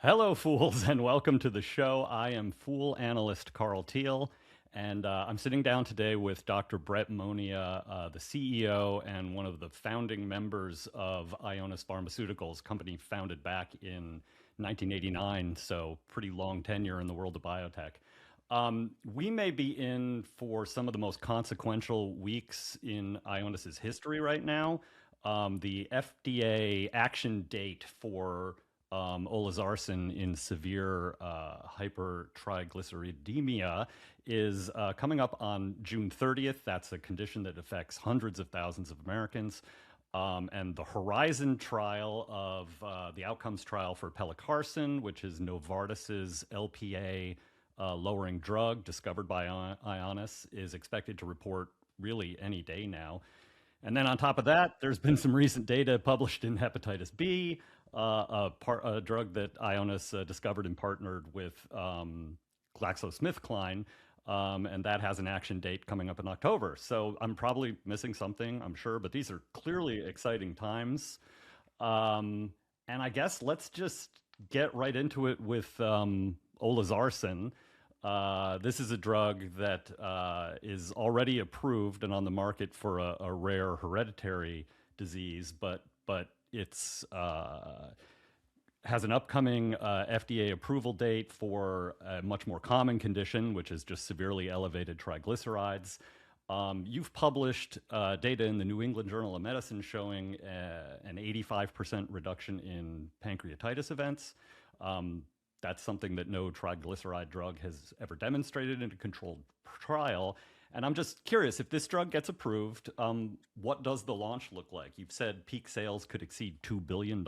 Hello, fools, and welcome to the show. I am Fool Analyst Carl Teal, and I'm sitting down today with Dr. Brett Monia, the CEO and one of the founding members of Ionis Pharmaceuticals, company founded back in 1989, so pretty long tenure in the world of biotech. We may be in for some of the most consequential weeks in Ionis's history right now. The FDA action date for Olezarsen in severe hypertriglyceridemia is coming up on June 30th. That's a condition that affects hundreds of thousands of Americans. And the Horizon trial of the outcomes trial for Pelacarsen, which is Novartis's LPA lowering drug discovered by Ionis, is expected to report really any day now. And then on top of that, there's been some recent data published in hepatitis B, a drug that Ionis discovered and partnered with GlaxoSmithKline, and that has an action date coming up in October. So I'm probably missing something, I'm sure, but these are clearly exciting times. And I guess let's just get right into it with Olezarsen. This is a drug that is already approved and on the market for a rare hereditary disease, but it's has an upcoming FDA approval date for a much more common condition, which is just severely elevated triglycerides. You've published data in the New England Journal of Medicine showing an 85% reduction in pancreatitis events. That's something that no triglyceride drug has ever demonstrated in a controlled trial. And I'm just curious, if this drug gets approved, what does the launch look like? You've said peak sales could exceed $2 billion.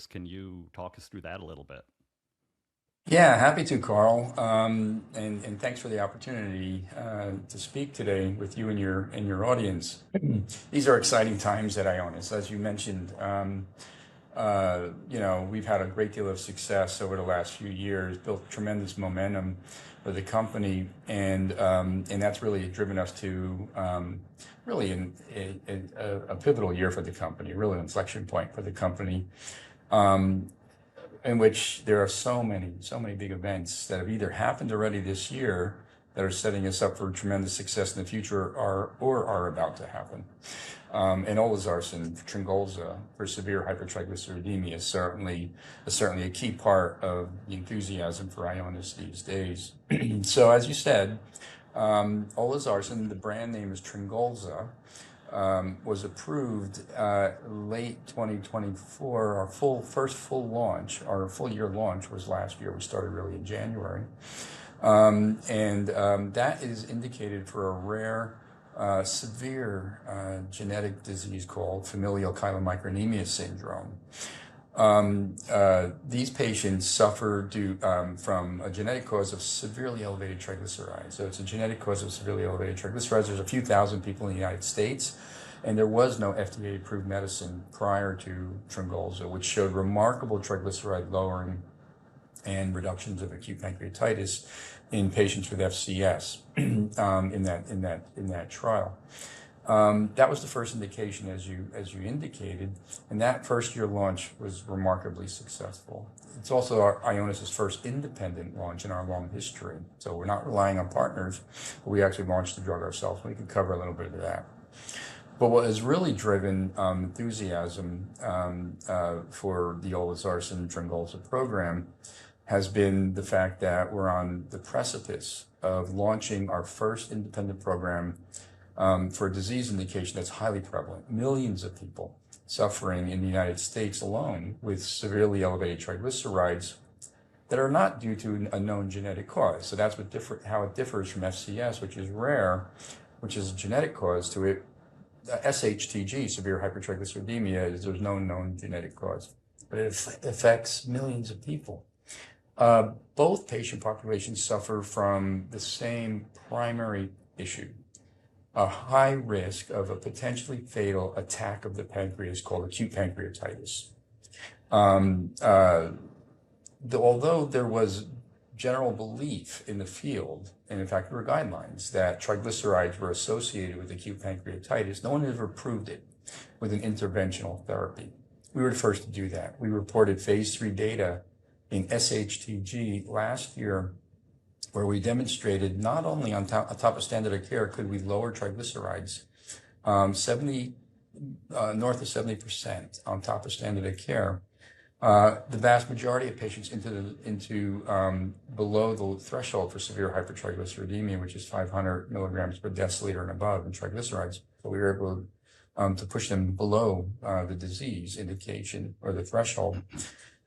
Can you talk us through that a little bit? Yeah, happy to, Carl. And thanks for the opportunity to speak today with you and your audience. These are exciting times at Ionis. As you mentioned, we've had a great deal of success over the last few years, built tremendous momentum for the company, and that's really driven us to really a pivotal year for the company, really an inflection point for the company, in which there are so many big events that have either happened already this year that are setting us up for tremendous success in the future, or are about to happen. And Olezarsen, Tryngolza, for severe hypertriglyceridemia is certainly a key part of the enthusiasm for Ionis these days. So as you said, Olezarsen, the brand name is Tryngolza, was approved late 2024. Our first full launch, our full year launch was last year. We started really in January. That is indicated for a rare, severe genetic disease called familial chylomicronemia syndrome. These patients suffer from a genetic cause of severely elevated triglycerides. So it's a genetic cause of severely elevated triglycerides. There's a few thousand people in the United States, and there was no FDA-approved medicine prior to Tryngolza, which showed remarkable triglyceride lowering and reductions of acute pancreatitis in patients with FCS in that trial. That was the first indication, as you indicated, and that first year launch was remarkably successful. It's also Ionis's first independent launch in our long history. So we're not relying on partners, but we actually launched the drug ourselves. We can cover a little bit of that. But what has really driven enthusiasm for the Olezarsen Tryngolza program has been the fact that we're on the precipice of launching our first independent program for a disease indication that's highly prevalent. Millions of people suffering in the United States alone with severely elevated triglycerides that are not due to a known genetic cause. So that's how it differs from FCS, which is rare, which is a genetic cause to it. SHTG, severe hypertriglyceridemia, there's no known genetic cause, but it affects millions of people. Both patient populations suffer from the same primary issue, a high risk of a potentially fatal attack of the pancreas called acute pancreatitis. Although there was general belief in the field, and in fact there were guidelines, that triglycerides were associated with acute pancreatitis, no one ever proved it with an interventional therapy. We were the first to do that. We reported phase 3 data in SHTG last year, where we demonstrated not only on top of standard of care could we lower triglycerides 70 north of 70% on top of standard of care. The vast majority of patients into below the threshold for severe hypertriglyceridemia, which is 500 milligrams per deciliter and above in triglycerides. So we were able to push them below the disease indication or the threshold.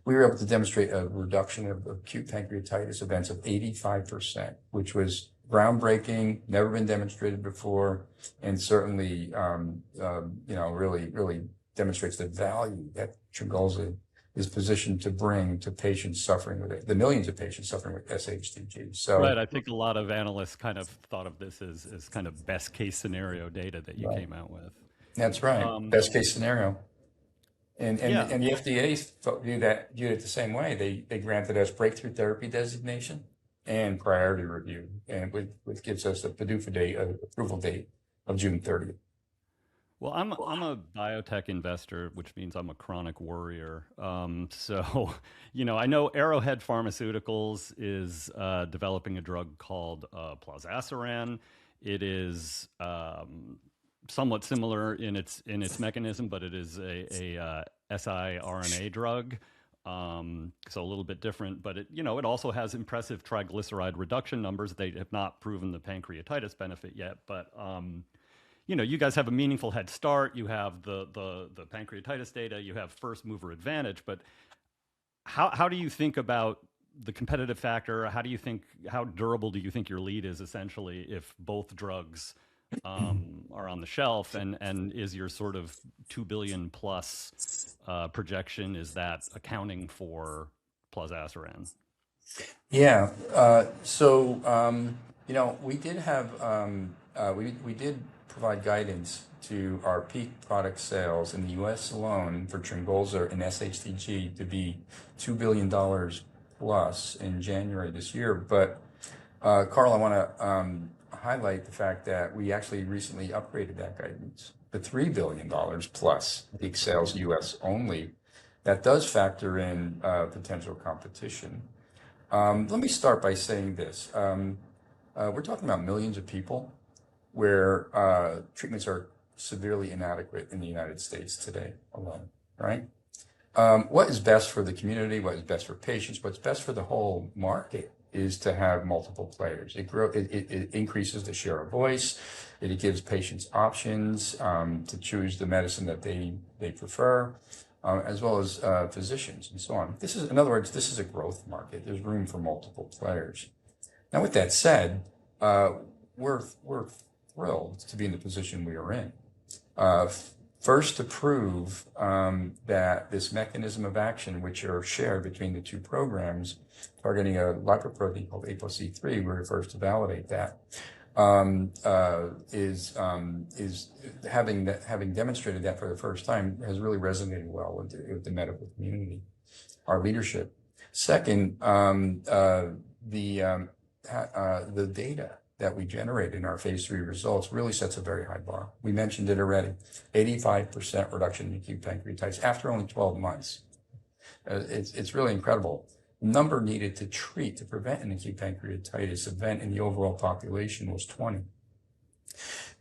We were able to demonstrate a reduction of acute pancreatitis events of 85%, which was groundbreaking, never been demonstrated before, and certainly, really demonstrates the value that Tryngolza is positioned to bring to patients suffering with it, the millions of patients suffering with SHTG. So, Right. I think a lot of analysts kind of thought of this as kind of best case scenario data that you right. came out with. That's right. Best case scenario. And Yeah. the FDA viewed it the same way. They granted us breakthrough therapy designation and priority review, and which gives us a PDUFA date, approval date of June 30th. Well, I'm a biotech investor, which means I'm a chronic worrier. So, I know Arrowhead Pharmaceuticals is developing a drug called Plozasiran. It is somewhat similar in its mechanism, but it is a siRNA drug. So a little bit different, but it also has impressive triglyceride reduction numbers. They have not proven the pancreatitis benefit yet, but you guys have a meaningful head start. You have the pancreatitis data. You have first mover advantage. But how do you think about the competitive factor? How durable do you think your lead is essentially if both drugs are on the shelf? And is your sort of 2 billion plus projection, is that accounting for Plozasiran? Yeah. We did have we did provide guidance to our peak product sales in the U.S. alone for Tryngolza and SHTG to be $2 billion plus in January this year. But Carl, I want to highlight the fact that we actually recently upgraded that guidance to $3 billion plus peak sales U.S. only. That does factor in potential competition. Let me start by saying this. We're talking about millions of people where treatments are severely inadequate in the United States today alone, right? What is best for the community, what is best for patients, what's best for the whole market is to have multiple players. It increases the share of voice. It gives patients options to choose the medicine that they prefer, as well as physicians and so on. In other words, this is a growth market. There's room for multiple players. Now, with that said, we're thrilled to be in the position we are in. First, to prove that this mechanism of action, which are shared between the two programs, targeting a lipoprotein called ApoC3, we were first to validate that, is having demonstrated that for the first time has really resonated well with the medical community, our leadership. Second, the data that we generate in our phase 3 results really sets a very high bar. We mentioned it already, 85% reduction in acute pancreatitis after only 12 months. It's really incredible. The number needed to prevent an acute pancreatitis event in the overall population was 20.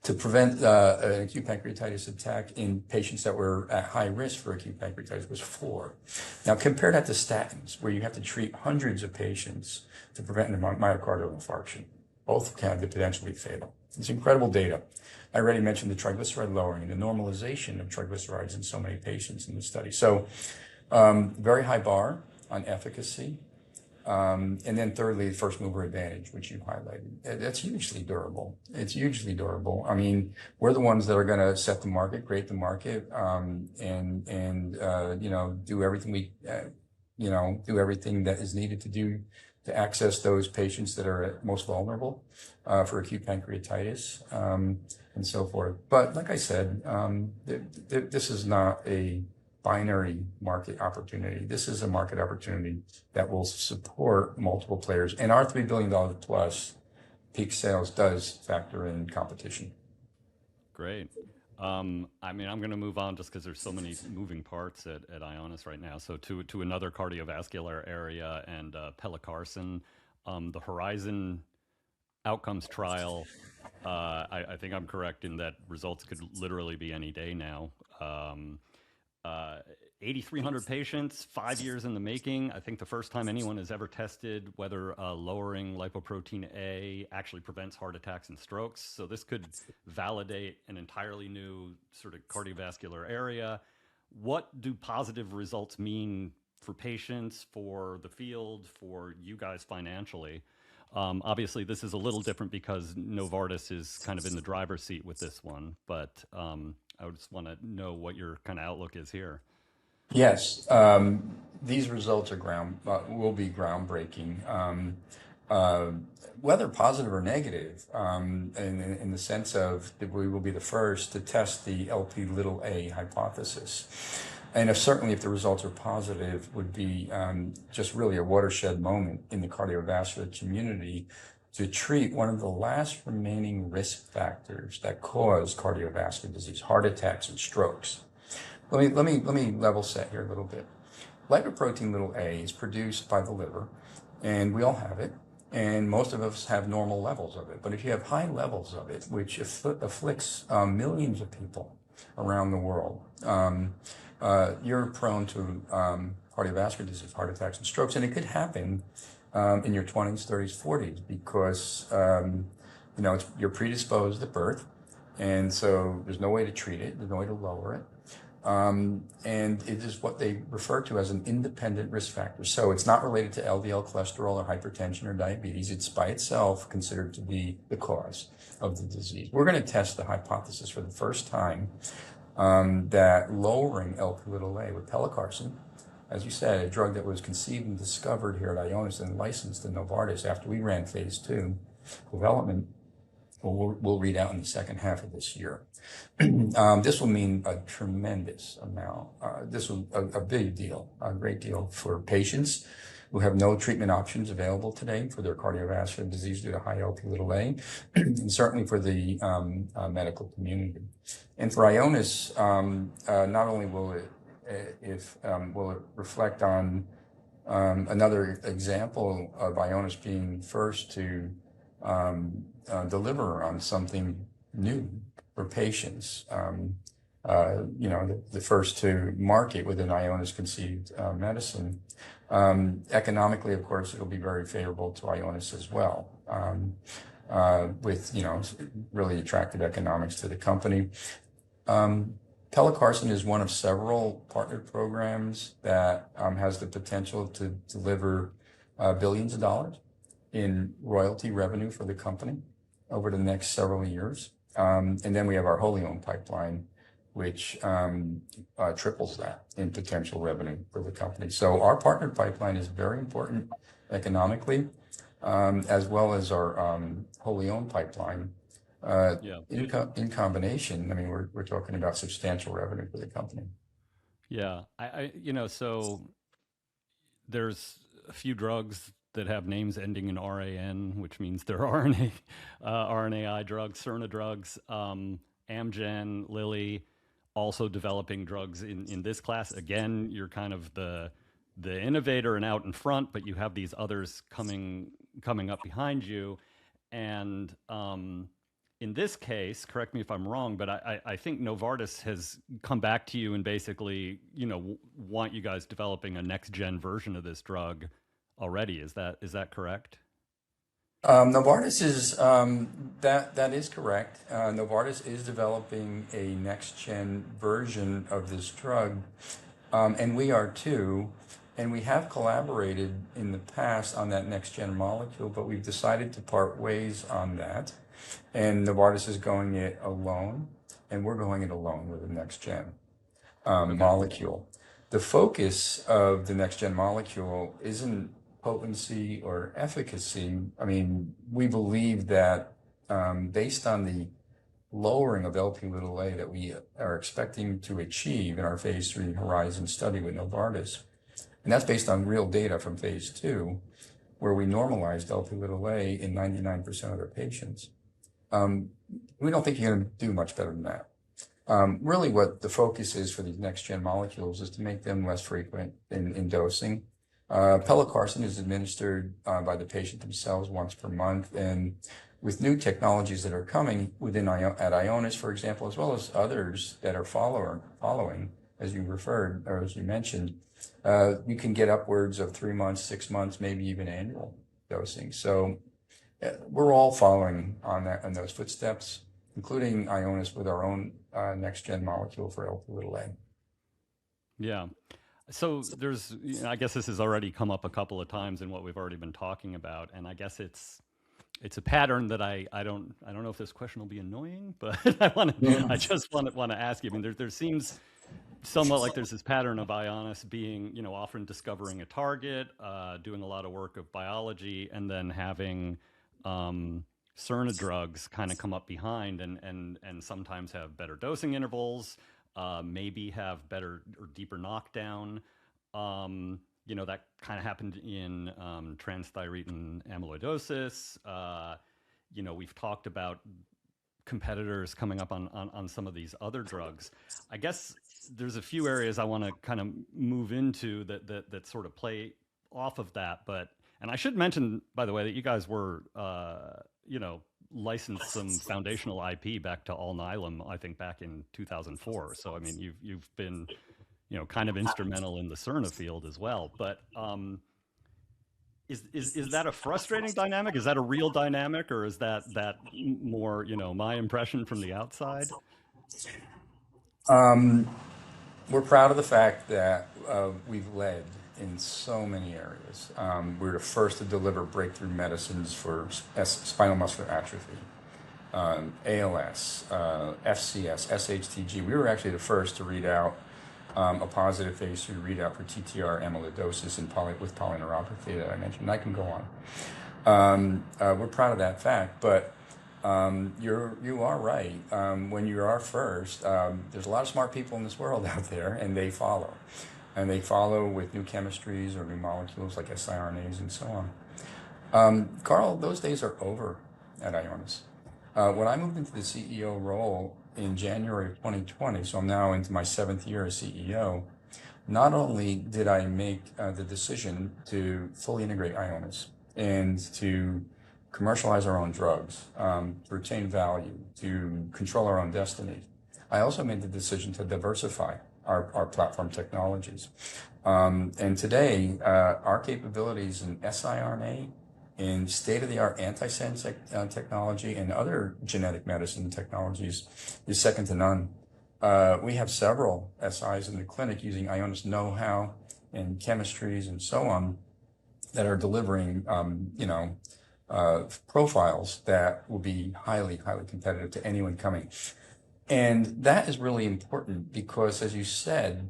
To prevent an acute pancreatitis attack in patients that were at high risk for acute pancreatitis was 4. Now compare that to statins, where you have to treat hundreds of patients to prevent a myocardial infarction. Both can have the potential to be fatal. It's incredible data. I already mentioned the triglyceride lowering and the normalization of triglycerides in so many patients in the study. So very high bar on efficacy. And then thirdly, first mover advantage, which you highlighted. That's hugely durable. It's hugely durable. I mean, we're the ones that are going to set the market, create the market, and do everything do everything that is needed to do to access those patients that are most vulnerable for acute pancreatitis and so forth. But like I said, this is not a binary market opportunity. This is a market opportunity that will support multiple players. And our $3 billion plus peak sales does factor in competition. Great. I mean, I'm going to move on just because there's so many moving parts at Ionis right now. So to another cardiovascular area and Pelacarsen, the Horizon outcomes trial. I think I'm correct in that results could literally be any day now. Um, uh, 8,300 patients, 5 years in the making. I think the first time anyone has ever tested whether lowering lipoprotein A actually prevents heart attacks and strokes. So this could validate an entirely new sort of cardiovascular area. What do positive results mean for patients, for the field, for you guys financially? Obviously, this is a little different because Novartis is kind of in the driver's seat with this one, but I would just want to know what your kind of outlook is here. Yes, these results are will be groundbreaking. Uh, Whether positive or negative, in the sense of that we will be the first to test the LP little a hypothesis. And certainly if the results are positive, would be just really a watershed moment in the cardiovascular community to treat one of the last remaining risk factors that cause cardiovascular disease, heart attacks and strokes. Let me level set here a little bit. Lipoprotein little a is produced by the liver, and we all have it, and most of us have normal levels of it. But if you have high levels of it, which afflicts millions of people around the world, you're prone to cardiovascular disease, heart attacks, and strokes, and it could happen in your 20s, 30s, 40s because you're predisposed at birth, and so there's no way to treat it, there's no way to lower it. And it is what they refer to as an independent risk factor. So it's not related to LDL cholesterol or hypertension or diabetes. It's by itself considered to be the cause of the disease. We're going to test the hypothesis for the first time that lowering LP little a with Pelacarsen, as you said, a drug that was conceived and discovered here at Ionis and licensed to Novartis after we ran phase 2 development, we'll read out in the second half of this year. This will mean a tremendous amount. This will a big deal, a great deal for patients who have no treatment options available today for their cardiovascular disease due to high LP little a, and certainly for the medical community. And for Ionis, not only will it reflect on another example of Ionis being first to deliver on something new for patients. The first to market with an Ionis conceived medicine. Economically, of course, it'll be very favorable to Ionis as well, with really attractive economics to the company. Pelacarsen is one of several partnered programs that has the potential to deliver billions of dollars in royalty revenue for the company over the next several years. And then we have our wholly owned pipeline, which triples that in potential revenue for the company. So our partnered pipeline is very important economically, as well as our wholly owned pipeline. Yeah. In combination, I mean, we're talking about substantial revenue for the company. Yeah. So there's a few drugs that have names ending in RAN, which means they're RNAi drugs, siRNA drugs. Amgen, Lilly, also developing drugs in this class. Again, you're kind of the innovator and out in front, but you have these others coming up behind you. And in this case, correct me if I'm wrong, but I think Novartis has come back to you and basically, want you guys developing a next gen version of this drug already. Is that correct? Novartis is that is correct. Novartis is developing a next gen version of this drug, and we are too. And we have collaborated in the past on that next gen molecule, but we've decided to part ways on that. And Novartis is going it alone, and we're going it alone with the next gen molecule. The focus of the next gen molecule isn't potency or efficacy. I mean, we believe that based on the lowering of LP little a that we are expecting to achieve in our phase 3 Horizon study with Novartis, and that's based on real data from phase 2, where we normalized LP little a in 99% of their patients. We don't think you're going to do much better than that. Really, what the focus is for these next-gen molecules is to make them less frequent in dosing. Okay. Pelacarsen is administered by the patient themselves once per month, and with new technologies that are coming at Ionis, for example, as well as others that are following, as you referred or as you mentioned, you can get upwards of 3 months, 6 months, maybe even annual dosing. So we're all following on those footsteps, including Ionis with our own next-gen molecule for Lp(a). Yeah. So there's, I guess this has already come up a couple of times in what we've already been talking about, and I guess it's a pattern that I don't know if this question will be annoying, but I just want to ask you. I mean, there seems somewhat like there's this pattern of Ionis being, often discovering a target, doing a lot of work of biology, and then having siRNA drugs kind of come up behind and sometimes have better dosing intervals, maybe have better or deeper knockdown. That kind of happened in transthyretin amyloidosis. We've talked about competitors coming up on some of these other drugs. I guess there's a few areas I want to kind of move into that sort of play off of that. And I should mention, by the way, that you guys were, licensed some foundational IP back to Alnylam, I think back in 2004. So I mean, you've been, kind of instrumental in the siRNA field as well. But is that a frustrating dynamic? Is that a real dynamic, or is that more, my impression from the outside? Um, we're proud of the fact that we've led in so many areas. We're the first to deliver breakthrough medicines for spinal muscular atrophy, ALS, FCS, SHTG. We were actually the first to read out a positive phase 3 readout for TTR amyloidosis with polyneuropathy that I mentioned. And I can go on. We're proud of that fact, but you are right. When you are first, there's a lot of smart people in this world out there, and they follow. And they follow with new chemistries or new molecules like siRNAs and so on. Carl, those days are over at Ionis. When I moved into the CEO role in January of 2020, so I'm now into my 7th year as CEO, not only did I make the decision to fully integrate Ionis and to commercialize our own drugs, to retain value, to control our own destiny, I also made the decision to diversify our platform technologies. And today, our capabilities in siRNA, in state-of-the-art antisense technology, and other genetic medicine technologies is second to none. We have several SIs in the clinic using Ionis know-how and chemistries and so on that are delivering, profiles that will be highly, highly competitive to anyone coming. And that is really important because, as you said,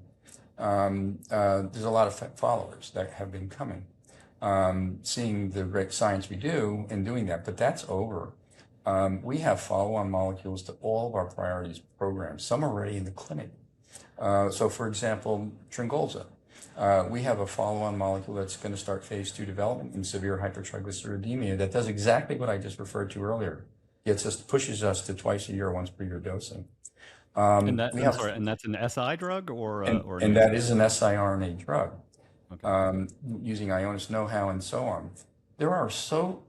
there's a lot of followers that have been coming, seeing the great science we do and doing that, but that's over. We have follow-on molecules to all of our priorities programs. Some are already in the clinic. So, for example, Tryngolza. We have a follow-on molecule that's going to start phase 2 development in severe hypertriglyceridemia that does exactly what I just referred to earlier. Pushes us to twice a year, once per year dosing. We I'm have, sorry, and that's an SI drug or an and that ASO? is an siRNA drug, Okay. using Ionis know-how and so on. There are so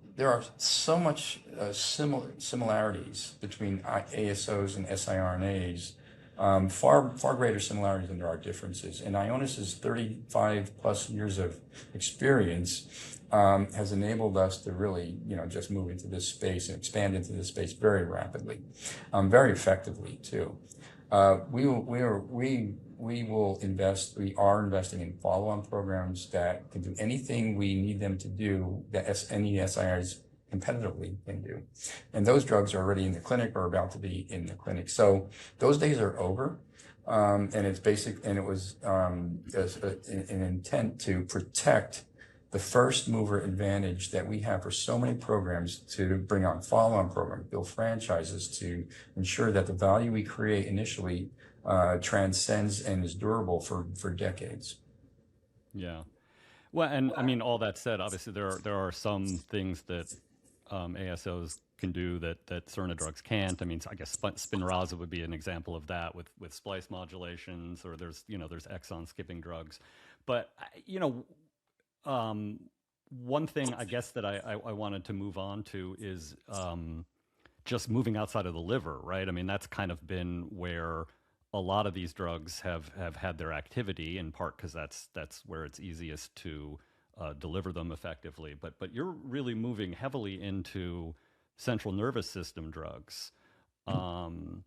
much similarities between ASOs and siRNAs, far greater similarities than there are differences. And Ionis's 35 plus years of experience has enabled us to really, just move into this space and expand into this space very rapidly, very effectively too. We will invest. We are investing in follow-on programs that can do anything we need them to do that any SIRs competitively can do. And those drugs are already in the clinic or about to be in the clinic. So those days are over. And it's basic, and it was an intent to protect the first mover advantage that we have for so many programs, to bring on follow-on programs, build franchises, to ensure that the value we create initially transcends and is durable for decades. Yeah. Well, and I mean, all that said, obviously there are some things that ASOs can do that siRNA drugs can't. I mean, I guess Spinraza would be an example of that with splice modulations, or there's exon skipping drugs. But one thing I guess that I wanted to move on to is just moving outside of the liver, right? I mean, that's kind of been where a lot of these drugs have had their activity, in part because that's where it's easiest to deliver them effectively. But you're really moving heavily into central nervous system drugs, and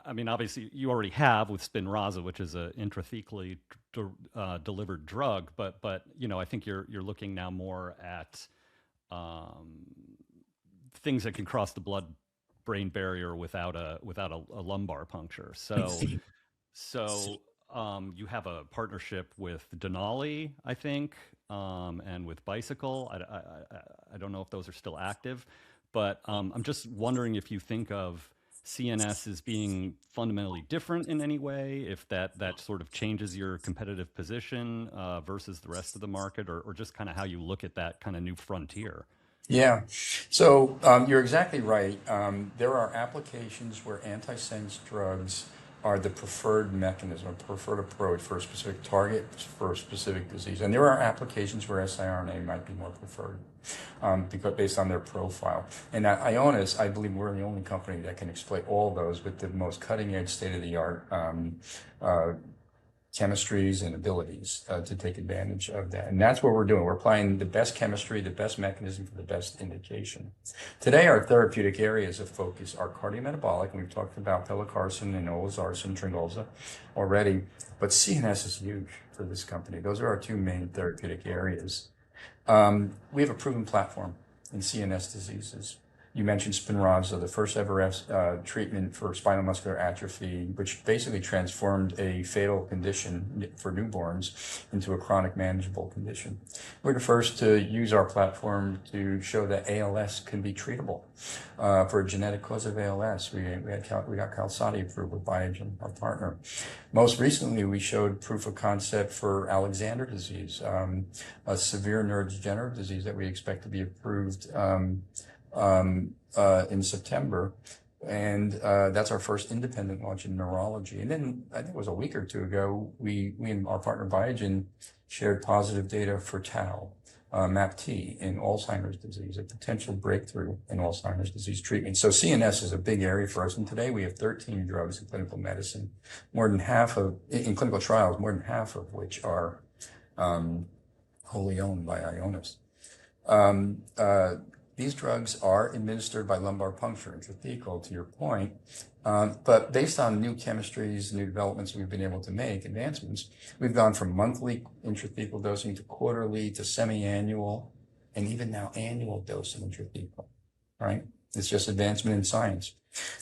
I mean, obviously, you already have with Spinraza, which is an intrathecally delivered drug, but I think you're looking now more at things that can cross the blood-brain barrier without a lumbar puncture. So you have a partnership with Denali, I think, and with Bicycle. I don't know if those are still active, but I'm just wondering if you think of CNS as being fundamentally different in any way, if that sort of changes your competitive position versus the rest of the market, or just kind of how you look at that kind of new frontier. Yeah, so you're exactly right. There are applications where antisense drugs are the preferred mechanism, or preferred approach for a specific target, for a specific disease. And there are applications where siRNA might be more preferred because based on their profile. And at Ionis, I believe we're the only company that can exploit all those with the most cutting-edge, state-of-the-art chemistries and abilities to take advantage of that. And that's what we're doing. We're applying the best chemistry, the best mechanism for the best indication. Today, our therapeutic areas of focus are cardiometabolic, and we've talked about Pelacarsen and Olezarsen, Tryngolza already, but CNS is huge for this company. Those are our two main therapeutic areas. We have a proven platform in CNS diseases. You mentioned Spinraza, the first ever treatment for spinal muscular atrophy, which basically transformed a fatal condition for newborns into a chronic manageable condition. We're the first to use our platform to show that ALS can be treatable for a genetic cause of ALS. We got Qalsody approved with Biogen, our partner. Most recently, we showed proof of concept for Alexander disease, a severe neurodegenerative disease that we expect to be approved in September, and that's our first independent launch in neurology. And then I think it was a week or two ago, we and our partner Biogen shared positive data for tau, MAPT, in Alzheimer's disease, a potential breakthrough in Alzheimer's disease treatment. So CNS is a big area for us, and today we have 13 drugs in clinical medicine, in clinical trials, more than half of which are wholly owned by Ionis. These drugs are administered by lumbar puncture, intrathecal, to your point, but based on new chemistries, new developments we've been able to make, advancements, we've gone from monthly intrathecal dosing to quarterly to semi-annual, and even now annual dosing intrathecal, right? It's just advancement in science.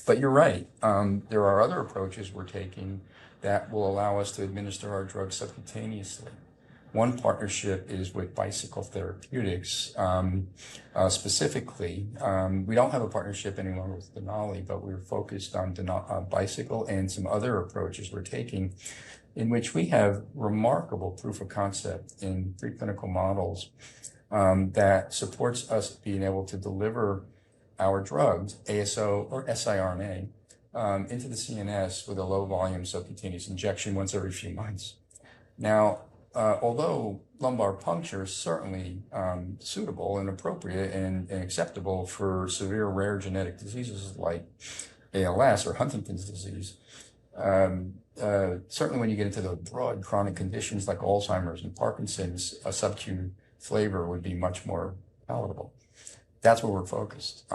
But you're right, there are other approaches we're taking that will allow us to administer our drugs subcutaneously. One partnership is with Bicycle Therapeutics. Specifically, we don't have a partnership any longer with Denali, but we're focused on Bicycle and some other approaches we're taking in which we have remarkable proof of concept in preclinical models that supports us being able to deliver our drugs, ASO or siRNA, into the CNS with a low volume subcutaneous injection once every few months. Now, although lumbar puncture is certainly suitable and appropriate and acceptable for severe rare genetic diseases like ALS or Huntington's disease, certainly when you get into the broad chronic conditions like Alzheimer's and Parkinson's, a sub-Q flavor would be much more palatable. That's where we're focused.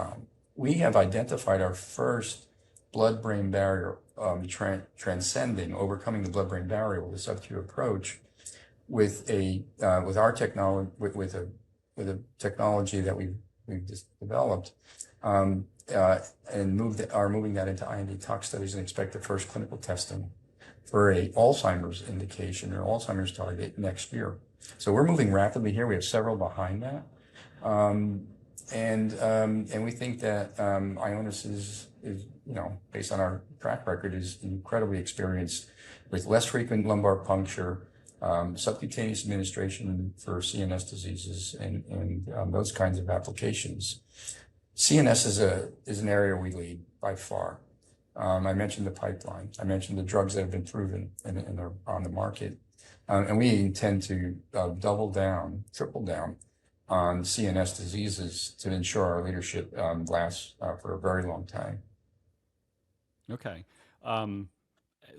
We have identified our first blood-brain barrier, transcending, overcoming the blood-brain barrier with a sub-Q approach, with our technology, with a technology that we've just developed, and are moving that into IND tox studies and expect the first clinical testing for a Alzheimer's indication or Alzheimer's target next year. So we're moving rapidly here. We have several behind that, and we think that Ionis is based on our track record, is incredibly experienced with less frequent lumbar puncture, subcutaneous administration for CNS diseases and those kinds of applications. CNS is an area we lead by far. I mentioned the pipeline. I mentioned the drugs that have been proven and are on the market. And we intend to double down, triple down on CNS diseases to ensure our leadership lasts for a very long time. Okay.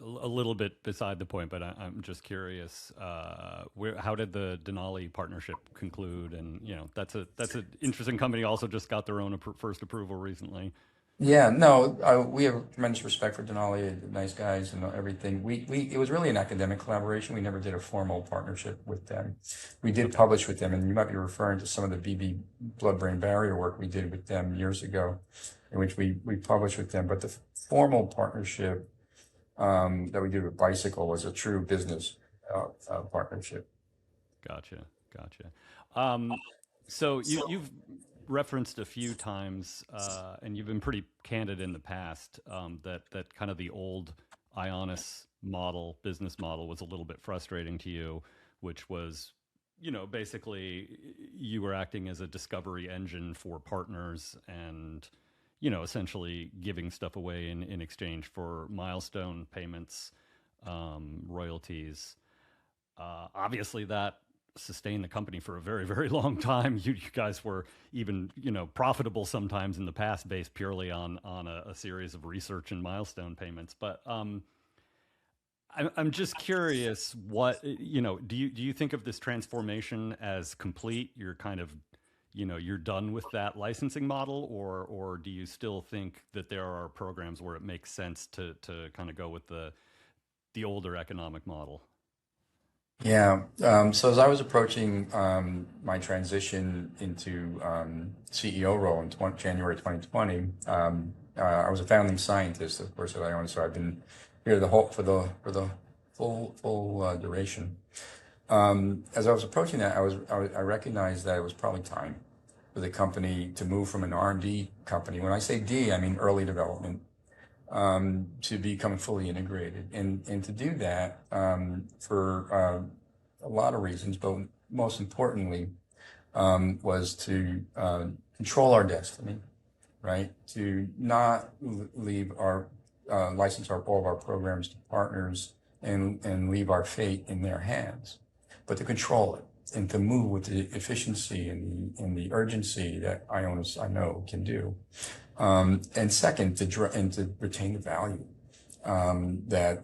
A little bit beside the point, but I'm just curious, how did the Denali partnership conclude? And that's an interesting company. Also, just got their own first approval recently. Yeah, no, we have tremendous respect for Denali, nice guys and everything. It was really an academic collaboration. We never did a formal partnership with them. We did Okay. publish with them, and you might be referring to some of the BB blood-brain barrier work we did with them years ago, in which we published with them. But the formal partnership that we did with Bicycle was a true business partnership. Gotcha. Gotcha. Um, so you've referenced a few times, and you've been pretty candid in the past, that kind of the old Ionis model, business model, was a little bit frustrating to you, which was, basically you were acting as a discovery engine for partners and, essentially giving stuff away in exchange for milestone payments, royalties. Obviously, that sustained the company for a very, very long time. You guys were even, profitable sometimes in the past, based purely on a series of research and milestone payments. But I'm just curious, what do you think of this transformation as complete? You're kind of, you're done with that licensing model, or do you still think that there are programs where it makes sense to kind of go with the older economic model? Yeah. So as I was approaching my transition into CEO role in January 2020, I was a founding scientist, of course, at Ionis. So I've been here for the full duration. As I was approaching that, I recognized that it was probably time for the company to move from an R&D company. When I say D, I mean early development, to become fully integrated. And to do that for a lot of reasons, but most importantly, was to control our destiny, right? To not leave all of our programs to partners and leave our fate in their hands, but to control it and to move with the efficiency and the urgency that Ionis, I know, can do. And second, to retain the value that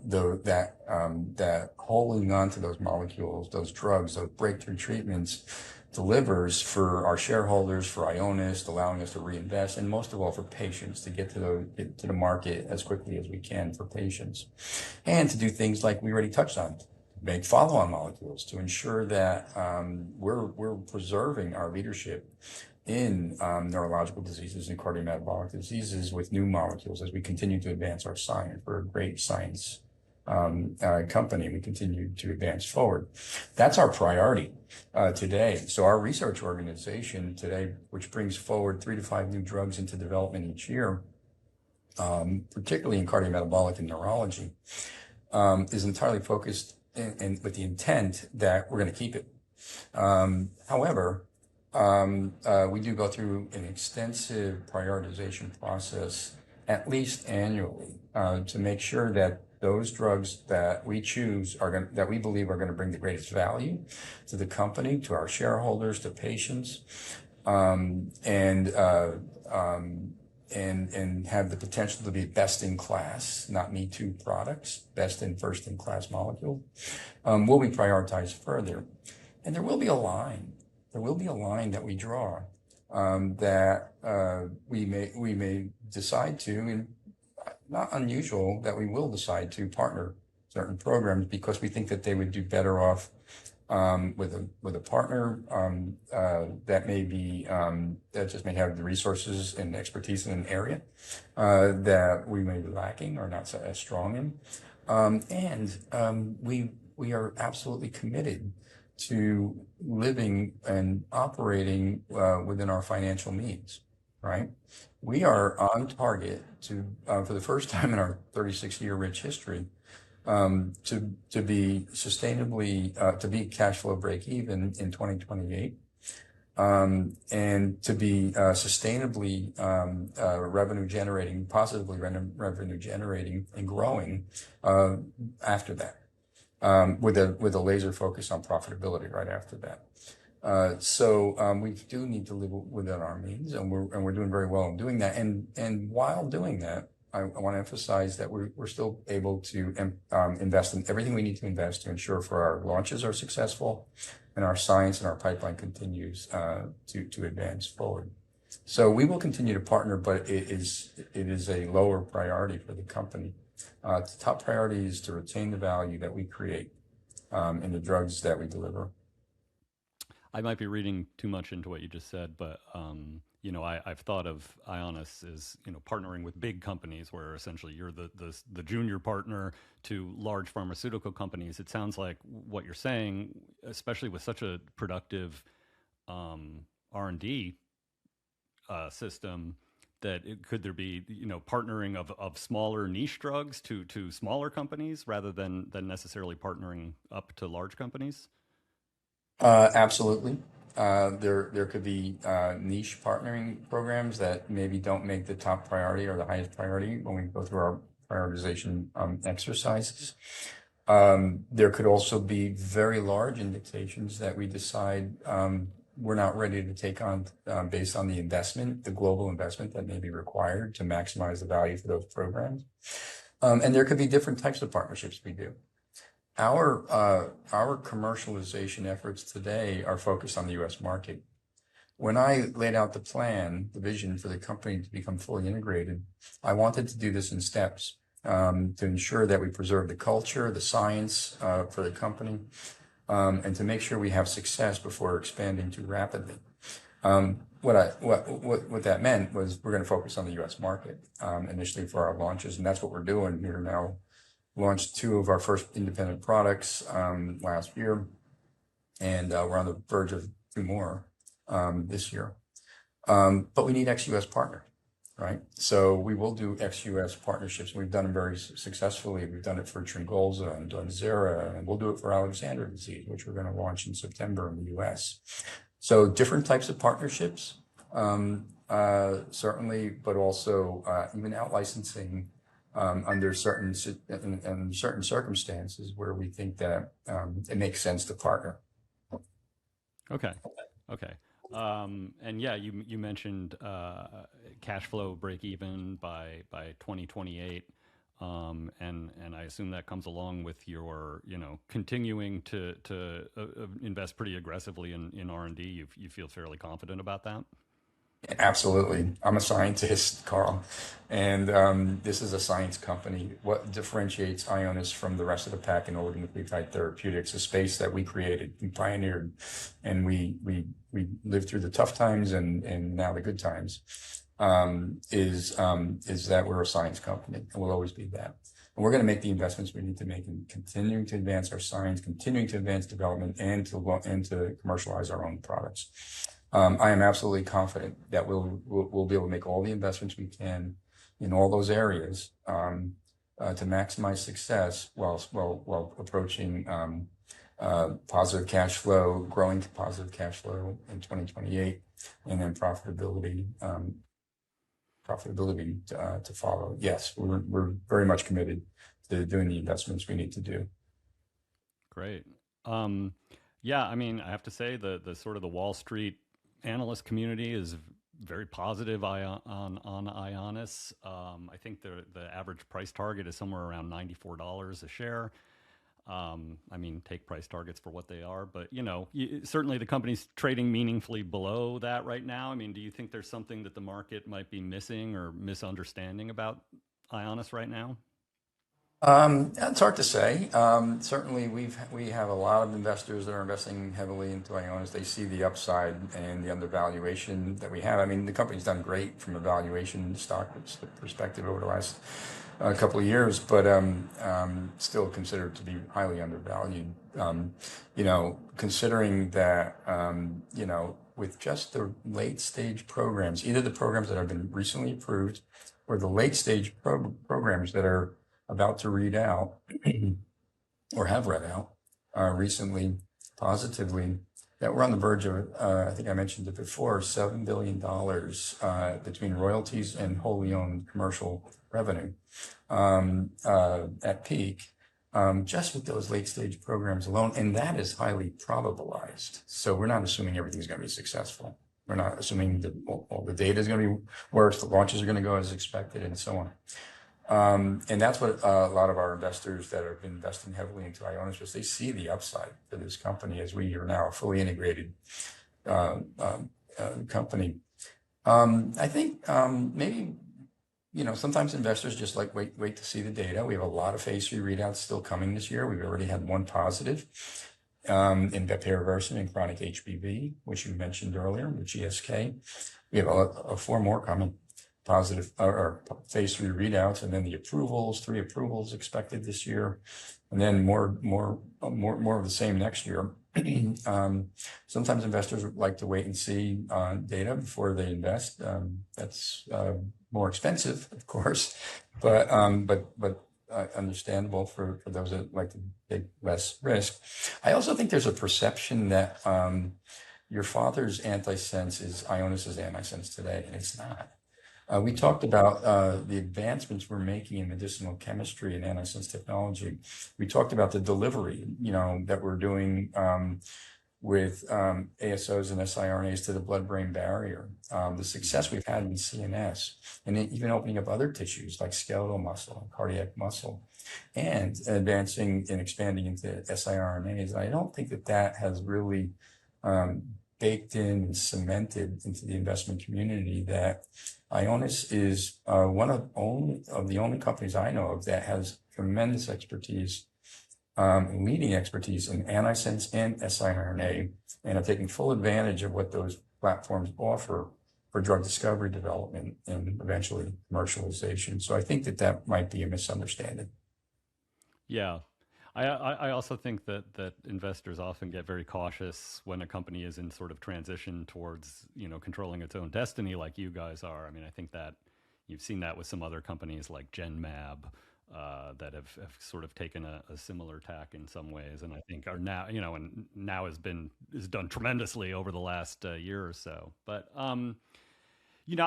holding on to those molecules, those drugs, those breakthrough treatments delivers for our shareholders, for Ionis, allowing us to reinvest, and most of all for patients, to get to the market as quickly as we can for patients, and to do things like we already touched on, make follow-on molecules to ensure that we're preserving our leadership in neurological diseases and cardiometabolic diseases with new molecules as we continue to advance our science. We're a great science company. We continue to advance forward. That's our priority today. So our research organization today, which brings forward 3 to 5 new drugs into development each year, particularly in cardiometabolic and neurology, is entirely focused and with the intent that we're going to keep it. However, we do go through an extensive prioritization process at least annually to make sure that those drugs that we choose that we believe are going to bring the greatest value to the company, to our shareholders, to patients, and have the potential to be best in class, not me too products, best and first in class molecule, will be prioritized further. And there will be a line. There will be a line that we draw that we may decide to, and not unusual that we will decide to partner certain programs because we think that they would do better off with a partner that may be that just may have the resources and expertise in an area that we may be lacking or not as strong in, and we are absolutely committed to living and operating within our financial means, right? We are on target to, for the first time in our 36-year rich history, to be sustainably to be cash flow break even in 2028, and to be sustainably revenue generating, positively revenue generating and growing after that, with a laser focus on profitability right after that. So we do need to live within our means, and we're doing very well in doing that. And while doing that, I want to emphasize that we're still able to invest in everything we need to invest to ensure for our launches are successful, and our science and our pipeline continues to advance forward. So we will continue to partner, but it is a lower priority for the company. The top priority is to retain the value that we create in the drugs that we deliver. I might be reading too much into what you just said, but I've thought of Ionis as partnering with big companies, where essentially you're the junior partner to large pharmaceutical companies. It sounds like what you're saying, especially with such a productive R&D system, that could there be partnering of smaller niche drugs to smaller companies rather than necessarily partnering up to large companies? Absolutely. There could be niche partnering programs that maybe don't make the top priority or the highest priority when we go through our prioritization exercises. There could also be very large indications that we decide we're not ready to take on based on the investment, the global investment that may be required to maximize the value for those programs. And there could be different types of partnerships we do. Our commercialization efforts today are focused on the U.S. market. When I laid out the plan, the vision for the company to become fully integrated, I wanted to do this in steps to ensure that we preserve the culture, the science for the company, and to make sure we have success before expanding too rapidly. What that meant was we're going to focus on the U.S. market initially for our launches, and that's what we're doing here now. Launched 2 of our first independent products last year, and we're on the verge of 2 more this year. But we need ex-US partners, right? So we will do ex-US partnerships. We've done them very successfully. We've done it for Tryngolza and Olezarsen, and we'll do it for Alexander disease, which we're going to launch in September in the US. So different types of partnerships, certainly, but also even out licensing under certain circumstances where we think that it makes sense to partner. Okay. And yeah, you mentioned cash flow break even by 2028, and I assume that comes along with your continuing to invest pretty aggressively in R&D. You feel fairly confident about that? Absolutely. I'm a scientist, Carl, and this is a science company. What differentiates Ionis from the rest of the pack in oligonucleotide therapeutics, a space that we created, we pioneered, and we lived through the tough times and now the good times, is that we're a science company, and we'll always be that. And we're going to make the investments we need to make in continuing to advance our science, continuing to advance development, and to commercialize our own products. I am absolutely confident that we'll be able to make all the investments we can in all those areas to maximize success while approaching positive cash flow, growing to positive cash flow in 2028, and then profitability to follow. Yes, we're very much committed to doing the investments we need to do. Great. Yeah, I mean, I have to say the sort of the Wall Street analyst community is very positive on Ionis. I think the average price target is somewhere around $94 a share. I mean, take price targets for what they are, but certainly the company's trading meaningfully below that right now. I mean, do you think there's something that the market might be missing or misunderstanding about Ionis right now? It's hard to say. Certainly, we have a lot of investors that are investing heavily into Ionis. They see the upside and the undervaluation that we have. I mean, the company's done great from a valuation stock perspective over the last couple of years, but still considered to be highly undervalued. Considering that, with just the late stage programs, either the programs that have been recently approved or the late stage programs that are about to read out or have read out recently positively, that we're on the verge of, I think I mentioned it before, $7 billion between royalties and wholly owned commercial revenue at peak, just with those late stage programs alone. And that is highly probabilized. So we're not assuming everything's going to be successful. We're not assuming that all the data is going to be worse, the launches are going to go as expected, and so on. And that's what a lot of our investors that have been investing heavily into Ionis, they see the upside for this company as we are now a fully integrated company. I think maybe, sometimes investors just like wait to see the data. We have a lot of phase 3 readouts still coming this year. We've already had one positive in bepirovirsen and chronic HBV, which you mentioned earlier with GSK. We have 4 more coming. Positive or phase 3 readouts, and then the approvals, 3 approvals expected this year, and then more of the same next year. Sometimes investors would like to wait and see data before they invest. That's more expensive, of course, but understandable for those that like to take less risk. I also think there's a perception that your father's antisense is Ionis's antisense today, and it's not. We talked about the advancements we're making in medicinal chemistry and antisense technology. We talked about the delivery, that we're doing with ASOs and siRNAs to the blood-brain barrier. The success we've had in CNS, and even opening up other tissues like skeletal muscle and cardiac muscle, and advancing and expanding into siRNAs. I don't think that has really baked in and cemented into the investment community that Ionis is one of the only companies I know of that has tremendous expertise, leading expertise in antisense and siRNA, and are taking full advantage of what those platforms offer for drug discovery, development, and eventually commercialization. So I think that might be a misunderstanding. Yeah. I also think that investors often get very cautious when a company is in sort of transition towards, controlling its own destiny like you guys are. I mean, I think that you've seen that with some other companies like Genmab that have sort of taken a similar tack in some ways, and I think are now, and now is done tremendously over the last year or so. But, I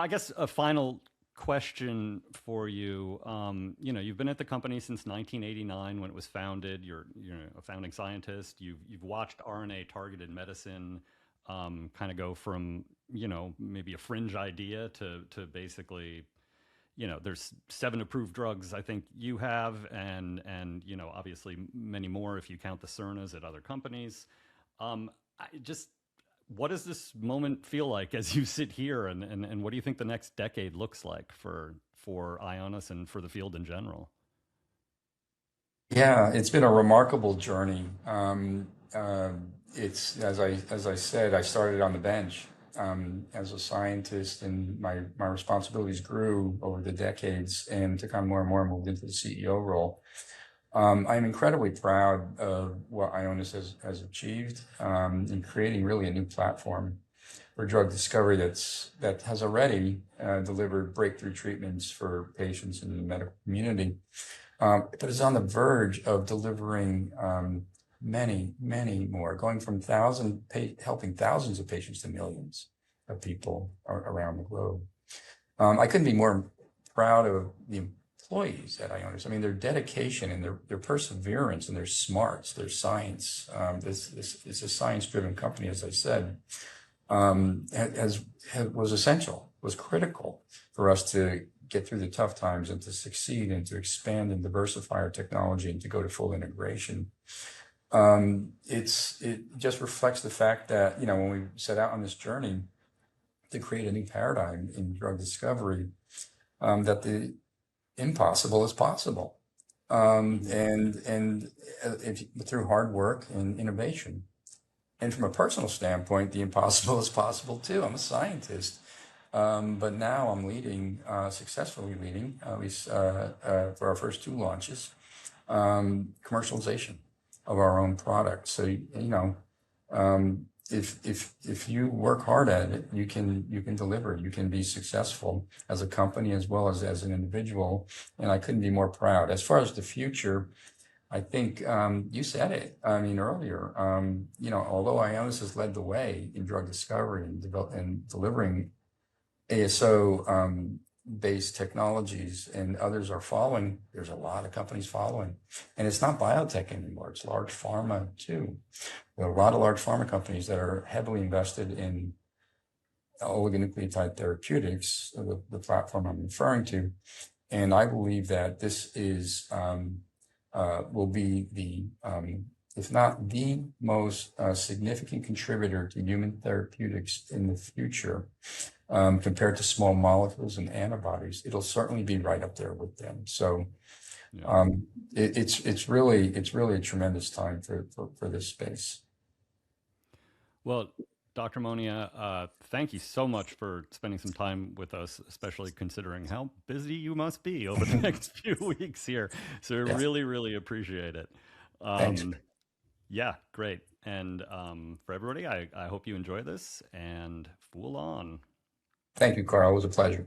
guess a final question for you. You've been at the company since 1989 when it was founded. You're a founding scientist. You've watched RNA targeted medicine kind of go from maybe a fringe idea to basically there's 7 approved drugs I think you have, and obviously many more if you count the siRNAs at other companies. What does this moment feel like as you sit here, and what do you think the next decade looks like for Ionis and for the field in general? Yeah, it's been a remarkable journey. It's as I said, I started on the bench as a scientist, and my responsibilities grew over the decades and took on more and more, moved into the CEO role. I'm incredibly proud of what Ionis has achieved in creating really a new platform for drug discovery that has already delivered breakthrough treatments for patients in the medical community, but is on the verge of delivering many, many more, going from helping thousands of patients to millions of people around the globe. I couldn't be more proud of the employees at Ionis. I mean, their dedication and their perseverance and their smarts, their science. This is a science-driven company, as I said, was essential, was critical for us to get through the tough times and to succeed and to expand and diversify our technology and to go to full integration. It just reflects the fact that, when we set out on this journey to create a new paradigm in drug discovery, that the impossible is possible, and through hard work and innovation. And from a personal standpoint, the impossible is possible too. I'm a scientist, but now I'm successfully leading, at least for our first 2 launches, commercialization of our own product. So if you work hard at it, you can deliver. You can be successful as a company as well as an individual. And I couldn't be more proud. As far as the future, I think you said it. I mean earlier. Although Ionis has led the way in drug discovery and delivering ASO based technologies, and others are following. There's a lot of companies following, and it's not biotech anymore. It's large pharma too. There are a lot of large pharma companies that are heavily invested in oligonucleotide therapeutics, the platform I'm referring to. And I believe that this is will be the if not the most significant contributor to human therapeutics in the future, compared to small molecules and antibodies. It'll certainly be right up there with them. So Yeah. it's really a tremendous time for this space. Well, Dr. Monia, thank you so much for spending some time with us, especially considering how busy you must be over the next few weeks here. So I Yes. really, really appreciate it. Thanks. Yeah, great. And for everybody, I hope you enjoy this and fool on. Thank you, Carl. It was a pleasure.